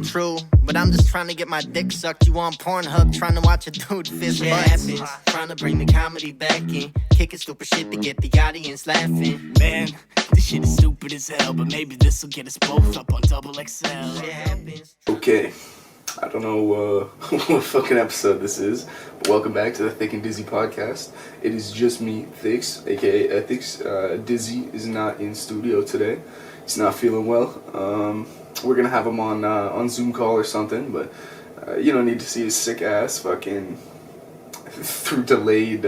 true, but I'm just trying to get my dick sucked. You on Pornhub trying to watch a dude fist butts. Trying to bring the comedy back in, kicking stupid shit to get the audience laughing. Man, this shit is stupid as hell, but maybe this'll get us both up on double XL. Okay, I don't know what fucking episode this is, but welcome back to the Thick and Dizzy podcast. It is just me, Thiccc, aka Ethiks. Dizzy is not in studio today. He's not feeling well. We're gonna have him on Zoom call or something, but you don't need to see his sick ass fucking through delayed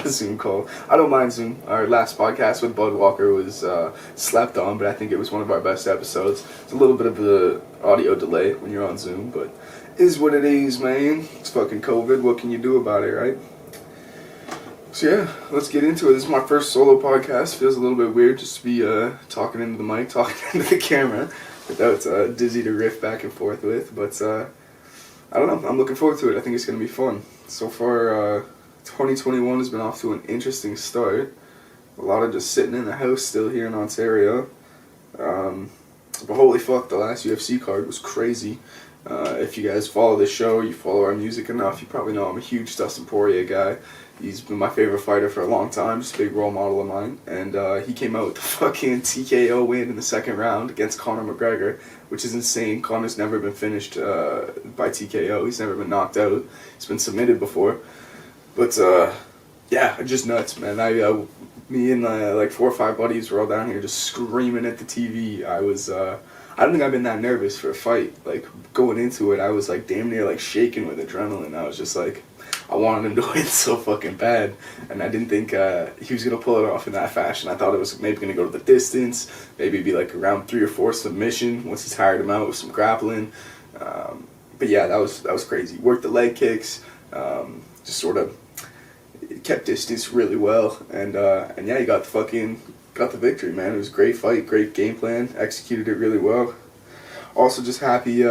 Zoom call. I don't mind Zoom. Our last podcast with Bud Walker was slept on, but I think it was one of our best episodes. It's a little bit of the audio delay when you're on Zoom, but it is what it is, man. It's fucking COVID. What can you do about it, right? So yeah, let's get into it. This is my first solo podcast. Feels a little bit weird just to be talking into the mic, talking into the camera without Dizzy to riff back and forth with, but I don't know. I'm looking forward to it. I think it's going to be fun. So far, 2021 has been off to an interesting start. A lot of just sitting in the house still here in Ontario. But holy fuck, the last UFC card was crazy. If you guys follow the show, you follow our music enough, you probably know I'm a huge Dustin Poirier guy. He's been my favorite fighter for a long time, just a big role model of mine. And he came out with the fucking TKO win in the second round against Conor McGregor, which is insane. Conor's never been finished by TKO. He's never been knocked out. He's been submitted before. But yeah, just nuts, man. Me and like 4 or 5 buddies were all down here just screaming at the TV. I don't think I've been that nervous for a fight. Like, going into it, I was like damn near like shaking with adrenaline. I was just like, I wanted him to win so fucking bad, and I didn't think he was gonna pull it off in that fashion. I thought it was maybe gonna go to the distance, maybe be like around 3 or 4 submission once he tired him out with some grappling. But yeah, that was crazy. Worked the leg kicks, just sort of kept distance really well, and yeah, he got the victory, man. It was a great fight, great game plan, executed it really well. Also, just happy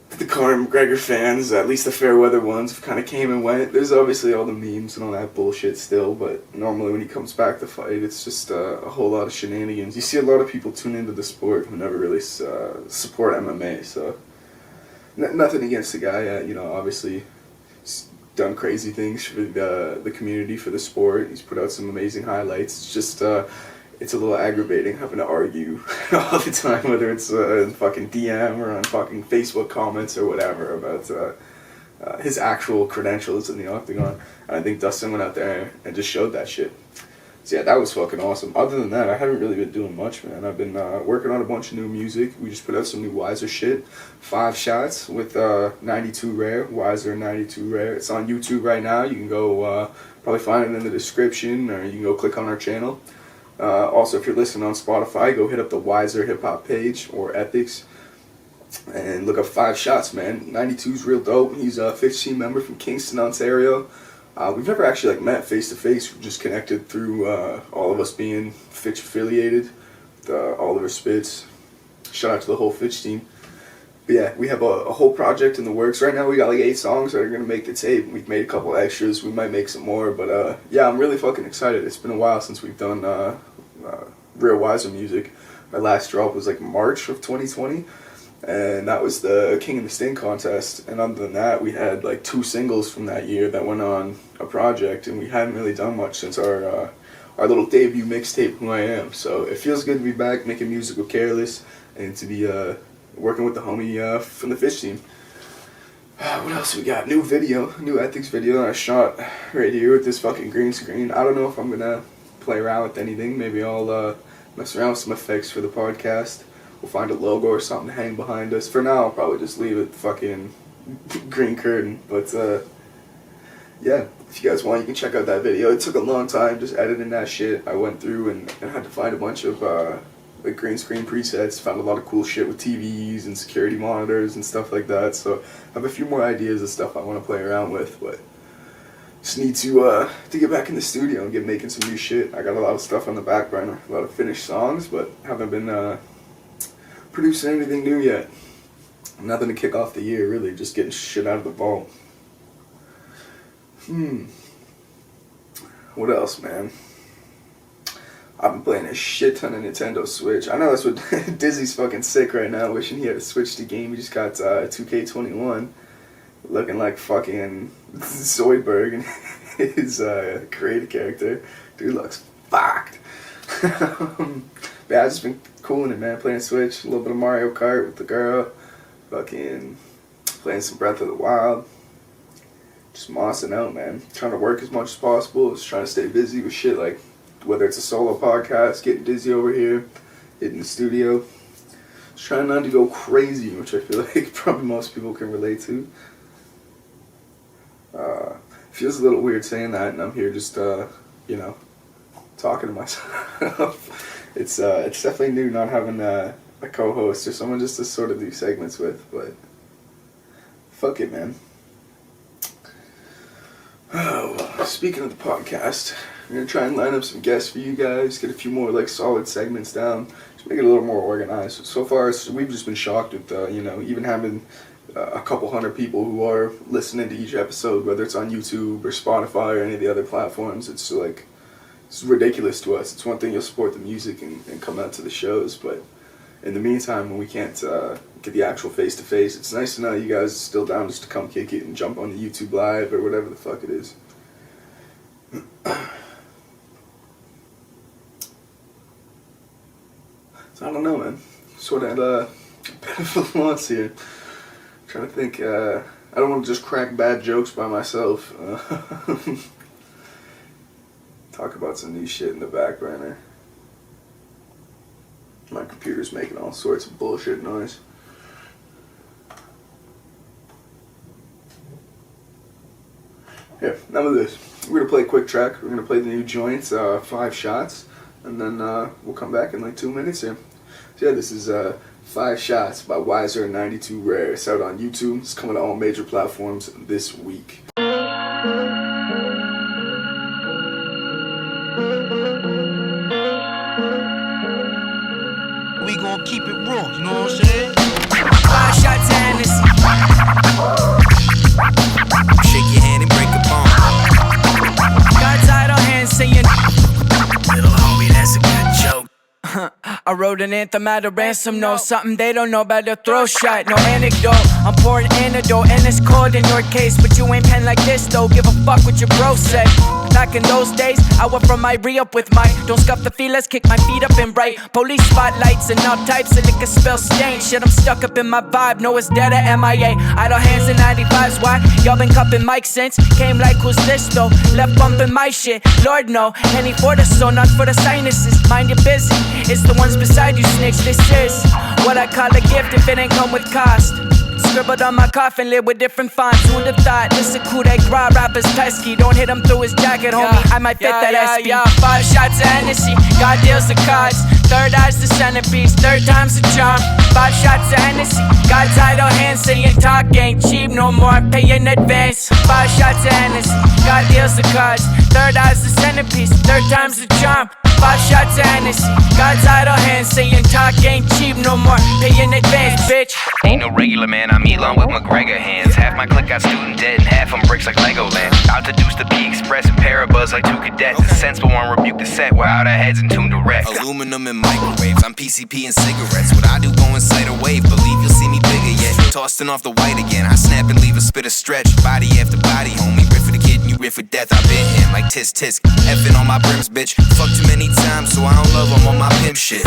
the Conor McGregor fans, at least the fair weather ones, kind of came and went. There's obviously all the memes and all that bullshit still, but normally when he comes back to fight, it's just a whole lot of shenanigans. You see a lot of people tune into the sport who never really support MMA, so nothing against the guy. Obviously he's done crazy things for the community, for the sport. He's put out some amazing highlights. It's just it's a little aggravating having to argue all the time, whether it's in fucking DM or on fucking Facebook comments or whatever, about his actual credentials in the octagon. And I think Dustin went out there and just showed that shit. So yeah, that was fucking awesome. Other than that, I haven't really been doing much, man. I've been working on a bunch of new music. We just put out some new Wiser shit. 5 shots with 92 Rare, Wiser 92 Rare. It's on YouTube right now. You can go probably find it in the description, or you can go click on our channel. Also, if you're listening on Spotify, go hit up the Wiser Hip Hop page or Ethiks and look up 5 shots, man. 92's real dope. He's a Thiccc team member from Kingston, Ontario. We've never actually like met face to face. We've just connected through all of us being Thiccc affiliated. Oliver Spitz. Shout out to the whole Thiccc team. But yeah, we have a whole project in the works. Right now we got like 8 songs that are going to make the tape. We've made a couple extras. We might make some more. But yeah, I'm really fucking excited. It's been a while since we've done real Wiser music. My last drop was like March of 2020. And that was the King of the Sting contest. And other than that, we had like 2 singles from that year that went on a project. And we hadn't really done much since our little debut mixtape, Who I Am. So it feels good to be back making music with Careless and to be working with the homie from the Thiccc team. What else we got? New Ethiks video I shot right here with this fucking green screen. I don't know if I'm gonna play around with anything. Maybe I'll mess around with some effects for the podcast. We'll find a logo or something to hang behind us. For now, I'll probably just leave it fucking green curtain. But yeah, if you guys want, you can check out that video. It took a long time just editing that shit. I went through and had to find a bunch of like green screen presets. Found a lot of cool shit with TVs and security monitors and stuff like that. So I have a few more ideas of stuff I want to play around with, but just need to get back in the studio and get making some new shit. I got a lot of stuff on the back burner, a lot of finished songs, but haven't been producing anything new yet. Nothing to kick off the year, really. Just getting shit out of the vault. What else, man? I've been playing a shit ton of Nintendo Switch. I know that's what Dizzy's fucking sick right now, wishing he had a Switch to game. He just got 2K21, looking like fucking Zoidberg and his creative character. Dude looks fucked. But yeah, I've just been cooling it, man. Playing Switch, a little bit of Mario Kart with the girl, fucking playing some Breath of the Wild. Just mossing out, man. Trying to work as much as possible. Just trying to stay busy with shit like whether it's a solo podcast, getting Dizzy over here, hitting the studio. Just trying not to go crazy, which I feel like probably most people can relate to. Feels a little weird saying that, and I'm here just, talking to myself. It's definitely new not having a co-host or someone just to sort of do segments with, but fuck it, man. Oh, well, speaking of the podcast, we're going to try and line up some guests for you guys, get a few more, like, solid segments down, just make it a little more organized. So far, we've just been shocked with, even having a couple hundred people who are listening to each episode, whether it's on YouTube or Spotify or any of the other platforms. It's, like, it's ridiculous to us. It's one thing you'll support the music and come out to the shows, but in the meantime, when we can't get the actual face-to-face, it's nice to know you guys are still down just to come kick it and jump on the YouTube Live or whatever the fuck it is. So I don't know, man. Sort of at a bit of a loss here. Trying to think, I don't want to just crack bad jokes by myself. Talk about some new shit in the back burner. My computer's making all sorts of bullshit noise. Here, none of this. We're gonna play a quick track. We're gonna play the new Joints, 5 Shots, and then we'll come back in like 2 minutes here. So yeah, this is 5 Shots by Wiser 92 Rare. It's out on YouTube. It's coming to all major platforms this week. We gon' keep it raw, you know what I'm saying? 5 shots of Hennessy. Shake your hand and break a bone. God's idle hand saying, little homie, that's a good joke. I wrote an anthem at a ransom note. Something they don't know about a throw shot. No anecdote, I'm pouring antidote. And it's cold in your case, but you ain't pen like this though. Give a fuck what your bro say. Back in those days, I went from my re-up with my don't scuff the feelers, kick my feet up and bright police spotlights and all types of liquor spill stain. Shit, I'm stuck up in my vibe, no it's dead at MIA. Idle hands in 95s, why? Y'all been cupping mic since came like who's this though? Left bumping my shit, Lord no. Henny for the soul, not for the sinuses. Mind your business, it's the ones beside you snitch. This is what I call a gift if it ain't come with cost. Scribbled on my coffin lid with different fonts. Who'd have thought this a coup de grace? Rapper's pesky. Don't hit him through his jacket, homie. I might fit that SB. 5 shots of Hennessy. God deals the cards. Third eye's the centerpiece. Third time's the charm. 5 shots of Hennessy. God's idle hand saying talk ain't cheap no more. Pay in advance. 5 shots of Hennessy. God deals the cards. Third eye's the centerpiece. Third time's the charm. 5 shots of Hennessy. God's idle hand saying talk ain't cheap no more. Pay in advance, bitch. Ain't no regular man, I'm Elon with McGregor hands. Half my clique got student debt and half them bricks like Legoland. Out to deuce the P-Express and Parabuzz like 2 cadets. The sensible one rebuke the set, we're out our heads and tuned direct. Aluminum and microwaves, I'm PCP and cigarettes. What I do go inside a wave, believe you'll see me bigger yet. Tossing off the white again, I snap and leave a spit a stretch. Body after body, homie, riff for the kid and you riff for death. I've been him like tisk. Effing on my brims, bitch. Fuck too many times, so I don't love them on my pimp shit.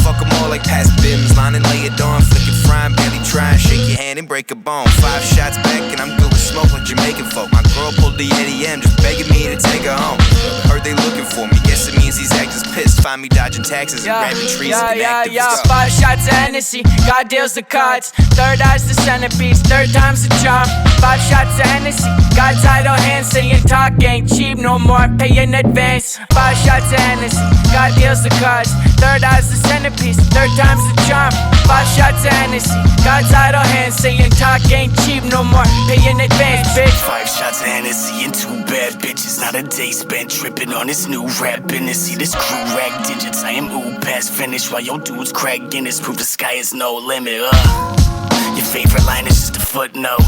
Fuck them all like past bims, line and lay it on. Flicking frying, barely trying, shake your hand and break a bone. 5 shots back and I'm good with smoke like Jamaican folk. My girl pulled the ADM, just begging me to take her home. Heard they looking for me, guess it means these actors pissed. Find me dodging taxes and grabbing trees and activists. 5 shots of Hennessy, God deals the cards. Third eye's the centerpiece, third time's the charm. 5 shots of Hennessy, God's idle hand saying talk ain't cheap no more. Pay in advance. 5 shots of Hennessy, God deals the cards. Third eye's the centerpiece, third time's the charm. 5 shots of Hennessy, God's idle hand saying talk ain't cheap no more. Pay in advance, bitch. 5 shots of Hennessy and 2 bad bitches. Not a day spent tripping on this new rap business. See this crew rag digits. I am past finish while your dudes crack Guinness. Prove the sky is no limit. Your favorite line is just a footnote.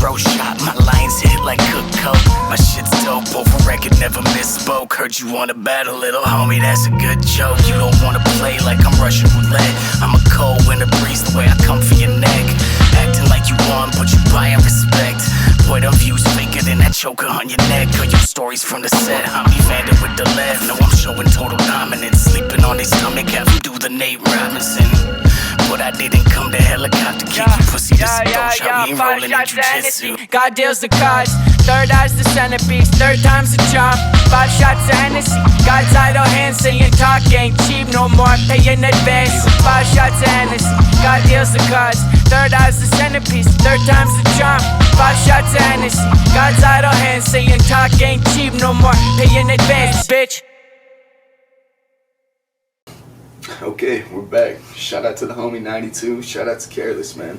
throat shot. My lines hit like cook coke. My shit's dope, over record, never misspoke. Heard you wanna battle, little homie, that's a good joke. You don't wanna play like I'm Russian roulette. I'm a cold winter breeze, the way I come for your neck. Acting like you won, but you buying respect. Boy, them views faker than that choker on your neck. Or your stories from the set, Homie Vander with the left. No, I'm showing total dominance. Sleeping on his stomach, have him do the Nate Robinson. But I didn't come to helicopter kick you, pussy. This a dope shot, we ain't rolling in jiu-jitsu. God deals the cards, third eye's the centerpiece, third time's the charm. 5 shots of Hennessy, God's idle hands saying talk ain't cheap no more, pay in advance. 5 shots of Hennessy, God deals the cards, third eye's the centerpiece, third time's the charm. 5 shots of Hennessy, God's idle hands saying talk ain't cheap no more, pay in advance, bitch. Okay, we're back. Shout out to the homie 92. Shout out to Careless, man.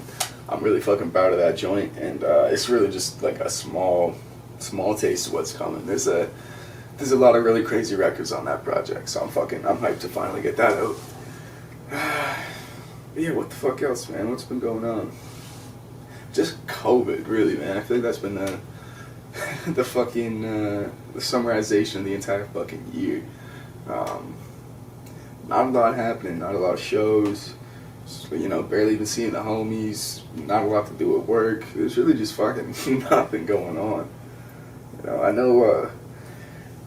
I'm really fucking proud of that joint, and it's really just like a small taste of what's coming. There's a lot of really crazy records on that project, so I'm hyped to finally get that out. Yeah, what the fuck else, man? What's been going on? Just COVID, really, man. I feel like that's been the fucking the summarization of the entire fucking year. Not a lot happening, not a lot of shows, you know, barely even seeing the homies, not a lot to do at work. There's really just fucking nothing going on. You know, I know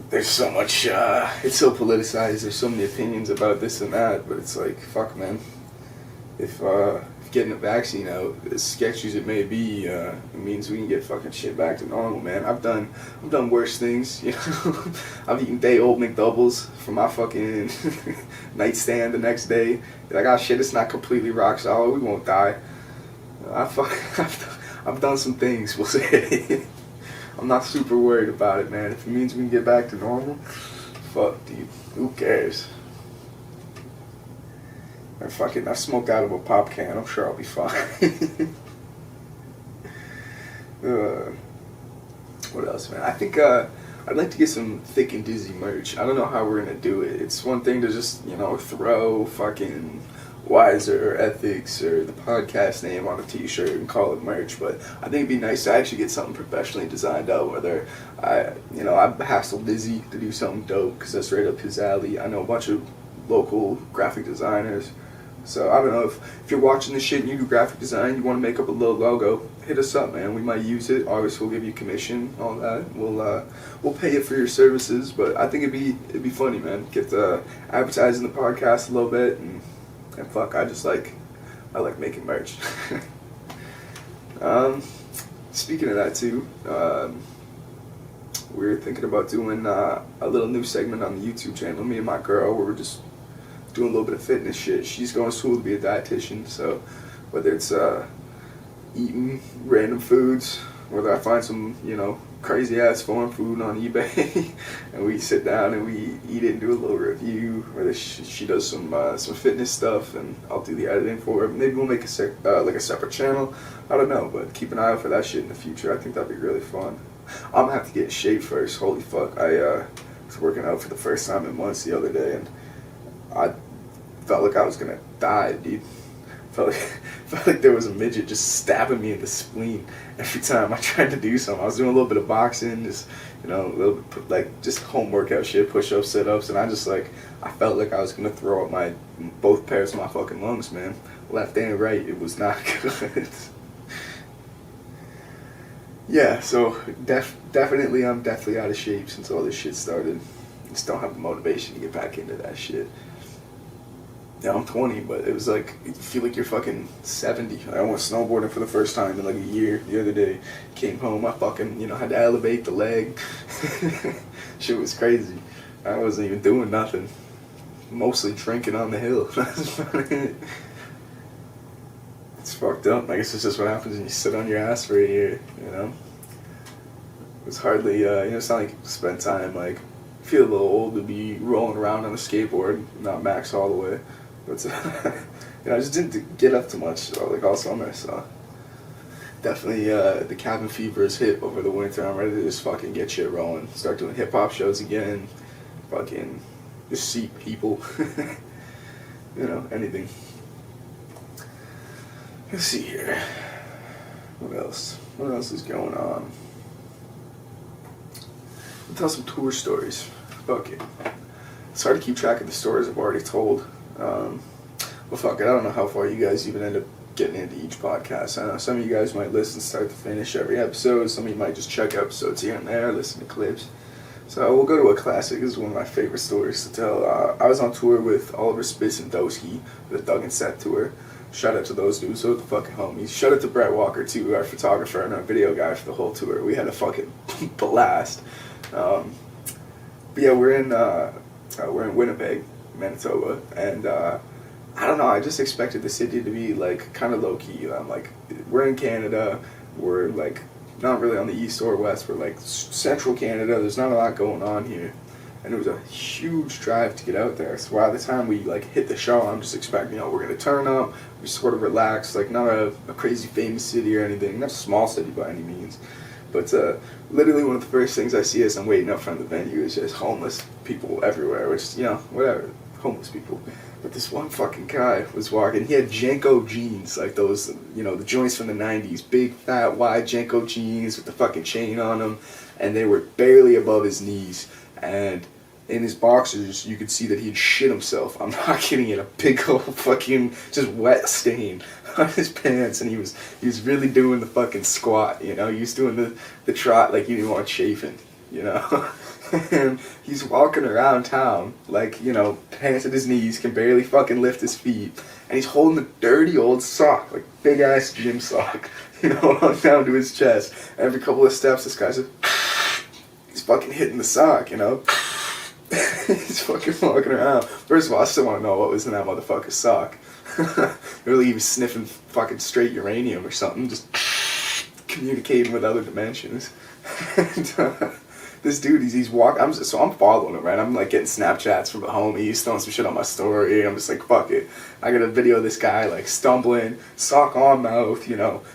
there's so much, it's so politicized, there's so many opinions about this and that, but it's like, fuck, man. If getting a vaccine out, as sketchy as it may be, it means we can get fucking shit back to normal, man. I've done worse things, you know. I've eaten day-old McDoubles from my fucking nightstand the next day. Like, oh shit, it's not completely rock solid, we won't die. I've done some things, we'll say. I'm not super worried about it, man. If it means we can get back to normal, fuck, dude, who cares? I smoke out of a pop can. I'm sure I'll be fine. What else, man? I think I'd like to get some Thick and Dizzy merch. I don't know how we're gonna do it. It's one thing to just, you know, throw fucking Wiser or Ethiks or the podcast name on a t-shirt and call it merch, but I think it'd be nice to actually get something professionally designed out, whether I hassled Dizzy to do something dope, because that's right up his alley. I know a bunch of local graphic designers. So I don't know, if you're watching this shit and you do graphic design, you want to make up a little logo, hit us up, man. We might use it. Obviously, we'll give you commission, all that. We'll pay you for your services, but I think it'd be funny, man. Get advertising the podcast a little bit, and fuck, I like making merch. Speaking of that too, we're thinking about doing a little new segment on the YouTube channel. Me and my girl, where we're just doing a little bit of fitness shit. She's going to school to be a dietitian, so whether it's eating random foods, whether I find some, you know, crazy ass foreign food on eBay and we sit down and we eat it and do a little review, whether she does some fitness stuff and I'll do the editing for her. Maybe we'll make a separate channel. I don't know, but keep an eye out for that shit in the future. I think that'd be really fun. I'm gonna have to get in shape first. Holy fuck, I was working out for the first time in months the other day, and I felt like I was gonna die, dude. Felt like there was a midget just stabbing me in the spleen every time I tried to do something. I was doing a little bit of boxing, just, you know, a little bit, like, just home workout shit, push-ups, sit-ups, and I felt like I was gonna throw up both pairs of my fucking lungs, man. Left and right, it was not good. Yeah, so definitely I'm deathly out of shape since all this shit started. Just don't have the motivation to get back into that shit. Yeah, I'm 20, but it was like, you feel like you're fucking 70. I went snowboarding for the first time in like a year the other day. Came home, I fucking, you know, had to elevate the leg. Shit was crazy. I wasn't even doing nothing. Mostly drinking on the hill. That's about it. It's fucked up. I guess it's just what happens when you sit on your ass for a year, you know? It's hardly, you know, it's not like you spend time, like, feel a little old to be rolling around on a skateboard, not max all the way. But, you know, I just didn't get up too much, like, all summer, so. Definitely, the cabin fever is hit over the winter. I'm ready to just fucking get shit rolling. Start doing hip-hop shows again. Fucking just see people. You know, anything. Let's see here. What else? What else is going on? I'll tell some tour stories. Fuck it. It's hard to keep track of the stories I've already told. Well, fuck it. I don't know how far you guys even end up getting into each podcast. I know some of you guys might listen start to finish every episode. Some of you might just check episodes here and there, listen to clips. So we'll go to a classic. This is one of my favorite stories to tell. I was on tour with Oliver Spitz and Doski, the Doug and Seth tour. Shout out to those dudes, so the fucking homies. Shout out to Brett Walker too, our photographer and our video guy for the whole tour. We had a fucking blast. But yeah, we're in Winnipeg, Manitoba, and I don't know. I just expected the city to be like kind of low key. I'm like, we're in Canada. We're like not really on the east or west. We're like central Canada. There's not a lot going on here, and it was a huge drive to get out there. So by the time we like hit the show, I'm just expecting, we're gonna turn up. We sort of relax, like not a crazy famous city or anything. Not a small city by any means. But literally one of the first things I see as I'm waiting up front of the venue is just homeless people everywhere, which, whatever, homeless people. But this one fucking guy was walking, he had Janko jeans, like those, the joints from the 90s, big, fat, wide Janko jeans with the fucking chain on them, and they were barely above his knees. And in his boxers, you could see that he'd shit himself. I'm not kidding you, a big old fucking just wet stain on his pants, and he was really doing the fucking squat, he was doing the trot like he didn't want chafing, and he's walking around town like, pants at his knees, can barely fucking lift his feet, and he's holding a dirty old sock, like big ass gym sock, hung down to his chest. Every couple of steps, this guy's just, he's fucking hitting the sock, He's fucking walking around. First of all, I still want to know what was in that motherfucker's sock. Really, he was sniffing fucking straight uranium or something, just communicating with other dimensions. And this dude, he's walking. I'm following him, right? I'm like getting Snapchats from the homies, throwing some shit on my story. I'm just like, fuck it. I got a video of this guy like stumbling, sock on mouth,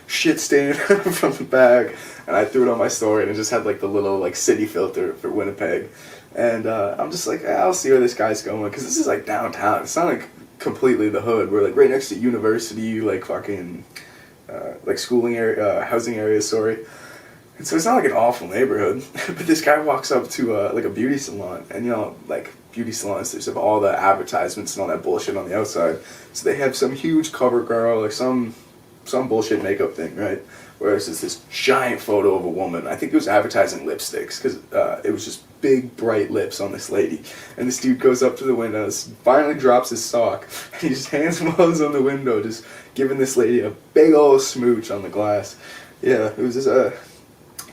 shit stain from the bag, and I threw it on my story, and it just had like the little like city filter for Winnipeg. And I'm just like, I'll see where this guy's going, because this is like downtown. It's not like completely the hood. We're like right next to university, like fucking like schooling area, housing area, sorry. And so it's not like an awful neighborhood. But this guy walks up to like a beauty salon, and like beauty salons, there's all the advertisements and all that bullshit on the outside. So they have some huge cover girl, like some bullshit makeup thing, right? Whereas it's this giant photo of a woman. I think it was advertising lipsticks, because it was just big, bright lips on this lady. And this dude goes up to the windows, finally drops his sock, and he just hands blows on the window, just giving this lady a big old smooch on the glass. Yeah, it was just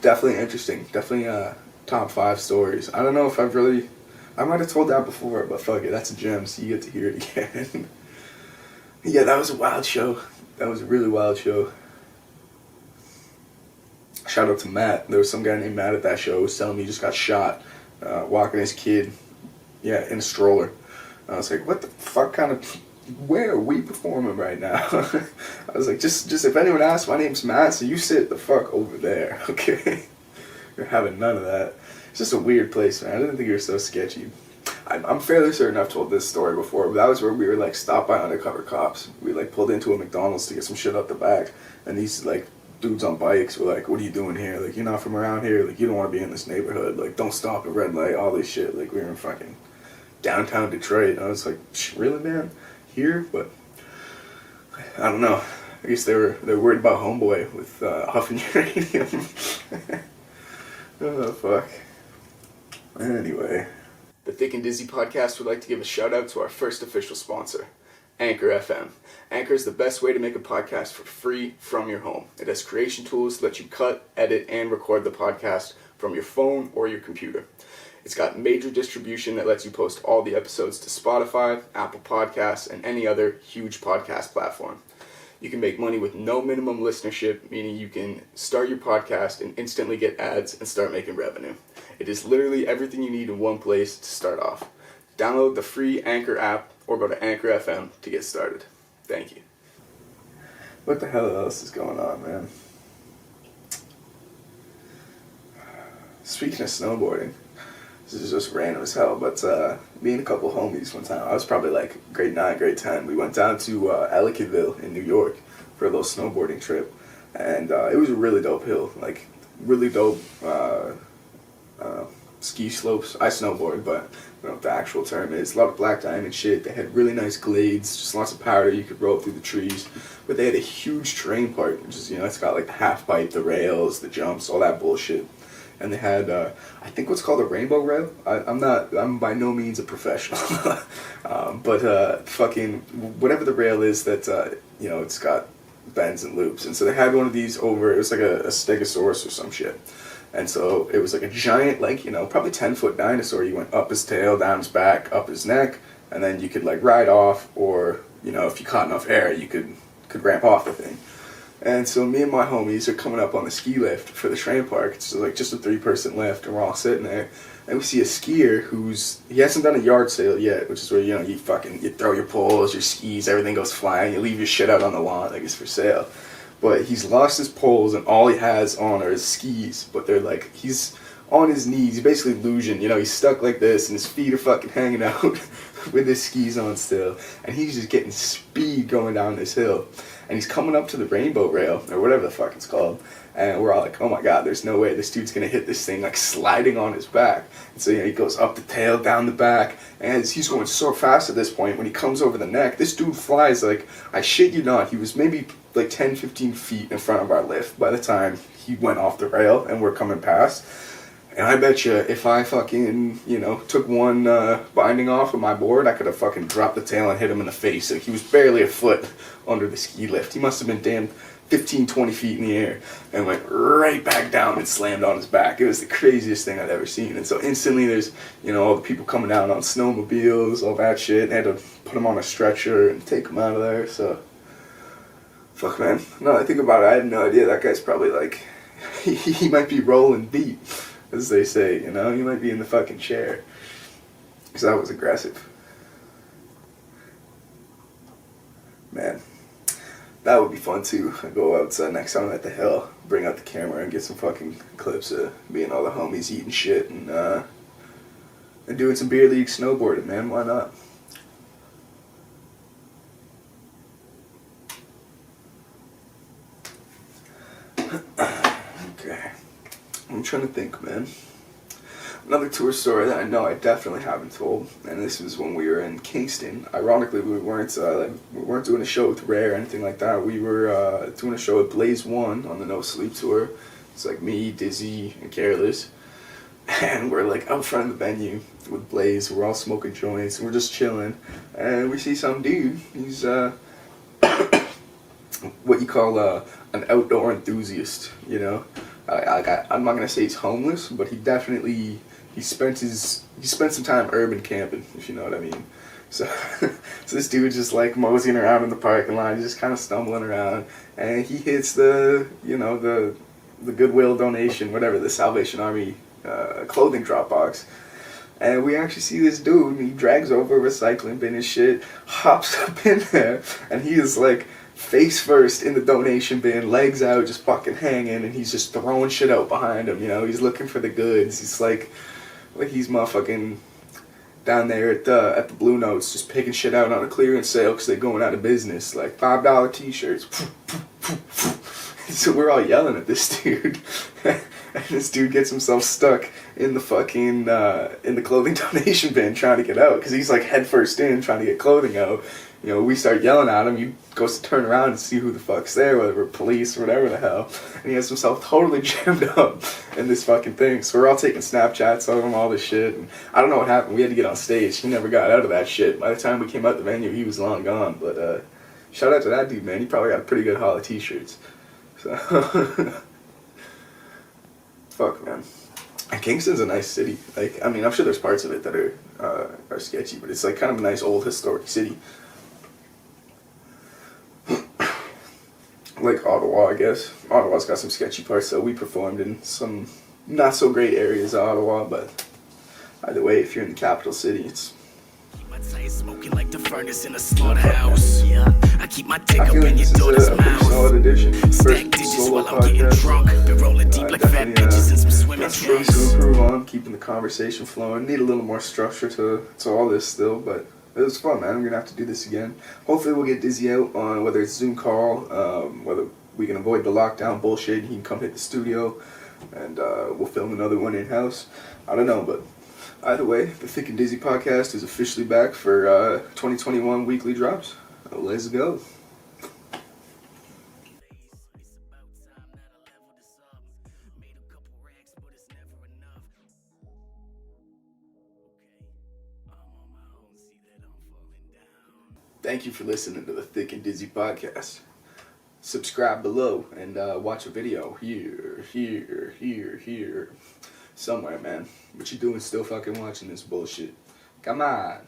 definitely interesting. Definitely top 5 stories. I don't know if I might have told that before, but fuck it, that's a gem, so you get to hear it again. Yeah, that was a wild show. That was a really wild show. Shout out to Matt. There was some guy named Matt at that show who was telling me he just got shot walking his kid, in a stroller. I was like, what the fuck kind of, where are we performing right now? I was like, just if anyone asks, my name's Matt, so you sit the fuck over there, okay? You're having none of that. It's just a weird place, man. I didn't think you were so sketchy. I'm fairly certain I've told this story before, but that was where we were like stopped by undercover cops. We like pulled into a McDonald's to get some shit out the back, and these like dudes on bikes were like, what are you doing here? Like, you're not from around here. Like, you don't want to be in this neighborhood. Like, don't stop at red light, all this shit. Like, we were in fucking downtown Detroit. And I was like, really, man? Here? But I don't know. I guess they were worried about homeboy with huffing uranium. Oh, fuck. Anyway. The Thick and Dizzy podcast would like to give a shout out to our first official sponsor, Anchor FM. Anchor is the best way to make a podcast for free from your home. It has creation tools that let you cut, edit, and record the podcast from your phone or your computer. It's got major distribution that lets you post all the episodes to Spotify, Apple Podcasts, and any other huge podcast platform. You can make money with no minimum listenership, meaning you can start your podcast and instantly get ads and start making revenue. It is literally everything you need in one place to start off. Download the free Anchor app or go to Anchor FM to get started. Thank you. What the hell else is going on, man? Speaking of snowboarding, this is just random as hell, but me and a couple homies one time, I was probably like grade 9, grade 10, we went down to Ellicottville in New York for a little snowboarding trip. And it was a really dope hill, like really dope ski slopes. I snowboard, but I don't know what the actual term is. A lot of black diamond shit. They had really nice glades, just lots of powder. You could roll through the trees. But they had a huge terrain part, which is, it's got like the half pipe, the rails, the jumps, all that bullshit. And they had, I think what's called a rainbow rail. I'm by no means a professional. But fucking, whatever the rail is that, it's got bends and loops. And so they had one of these over, it was like a stegosaurus or some shit. And so it was like a giant, like, probably 10-foot dinosaur. You went up his tail, down his back, up his neck, and then you could like ride off, or, if you caught enough air, you could ramp off the thing. And so me and my homies are coming up on the ski lift for the train park. It's like just a 3-person lift, and we're all sitting there. And we see a skier he hasn't done a yard sale yet, which is where, you throw your poles, your skis, everything goes flying, you leave your shit out on the lawn like it's for sale. But he's lost his poles, and all he has on are his skis. But they're like, he's on his knees, he's basically luging, he's stuck like this, and his feet are fucking hanging out with his skis on still. And he's just getting speed going down this hill. And he's coming up to the rainbow rail, or whatever the fuck it's called. And we're all like, oh my god, there's no way this dude's gonna hit this thing, like sliding on his back. And so, he goes up the tail, down the back, and he's going so fast at this point, when he comes over the neck, this dude flies like, I shit you not, he was maybe like 10-15 feet in front of our lift by the time he went off the rail and we're coming past. And I bet you if I fucking, took one binding off of my board, I could have fucking dropped the tail and hit him in the face. Like, he was barely a foot under the ski lift. He must have been damn 15-20 feet in the air and went right back down and slammed on his back. It was the craziest thing I'd ever seen. And so instantly there's, all the people coming down on snowmobiles, all that shit. They had to put him on a stretcher and take him out of there. So, fuck, man. No, I think about it, I had no idea. That guy's probably like, he might be rolling deep, as they say, he might be in the fucking chair. Because that was aggressive. Man, that would be fun too. I go outside next time I'm at the hill, bring out the camera and get some fucking clips of me and all the homies eating shit and doing some beer league snowboarding, man. Why not? Okay. I'm trying to think, man. Another tour story that I know I definitely haven't told, and this was when we were in Kingston. Ironically, we weren't doing a show with Ray or anything like that. We were doing a show with Blaze One on the No Sleep tour. It's like me, Dizzy, and Careless, and we're like out front of the venue with Blaze. We're all smoking joints, and we're just chilling, and we see some dude. He's what you call an outdoor enthusiast, I'm not gonna say he's homeless, but he spent some time urban camping, if you know what I mean. So this dude just like moseying around in the parking lot, just kind of stumbling around, and he hits the Goodwill donation, whatever, the Salvation Army clothing drop box. And we actually see this dude, and he drags over a recycling bin and shit, hops up in there, and he is like face first in the donation bin, legs out, just fucking hanging, and he's just throwing shit out behind him, he's looking for the goods. He's like he's motherfucking down there at the Blue Notes, just picking shit out on a clearance sale because they're going out of business, like $5 t-shirts. So we're all yelling at this dude, and this dude gets himself stuck in the fucking in the clothing donation bin trying to get out, because he's like head first in trying to get clothing out. We start yelling at him. He goes to turn around and see who the fuck's there, whether we're police or whatever the hell. And he has himself totally jammed up in this fucking thing. So we're all taking Snapchats of him, all this shit. And I don't know what happened. We had to get on stage. He never got out of that shit. By the time we came out the venue, he was long gone. But shout out to that dude, man. He probably got a pretty good haul of t-shirts. So fuck, man. And Kingston's a nice city. Like, I mean, I'm sure there's parts of it that are sketchy, but it's like kind of a nice old historic city. Like Ottawa, I guess. Ottawa's got some sketchy parts, so we performed in some not so great areas of Ottawa, but either way, if you're in the capital city, it's... My tie smoking like the furnace in a slaughterhouse. Yeah, I keep my dick up in your daughter's mouth. Solid edition. Stack digits while I'm getting drunk. Been rolling deep like fat bitches in some swimming trunks. To improve on, keeping the conversation flowing. Need a little more structure to all this still, but it was fun, man. I'm gonna have to do this again. Hopefully we'll get Dizzy out on whether it's Zoom call, whether we can avoid the lockdown bullshit. He can come hit the studio, and we'll film another one in-house. I don't know, but either way, the Thick and Dizzy podcast is officially back for 2021 weekly drops. Let's go. Thank you for listening to the Thick and Dizzy podcast. Subscribe below and watch a video here, somewhere, man. What you doing still fucking watching this bullshit? Come on.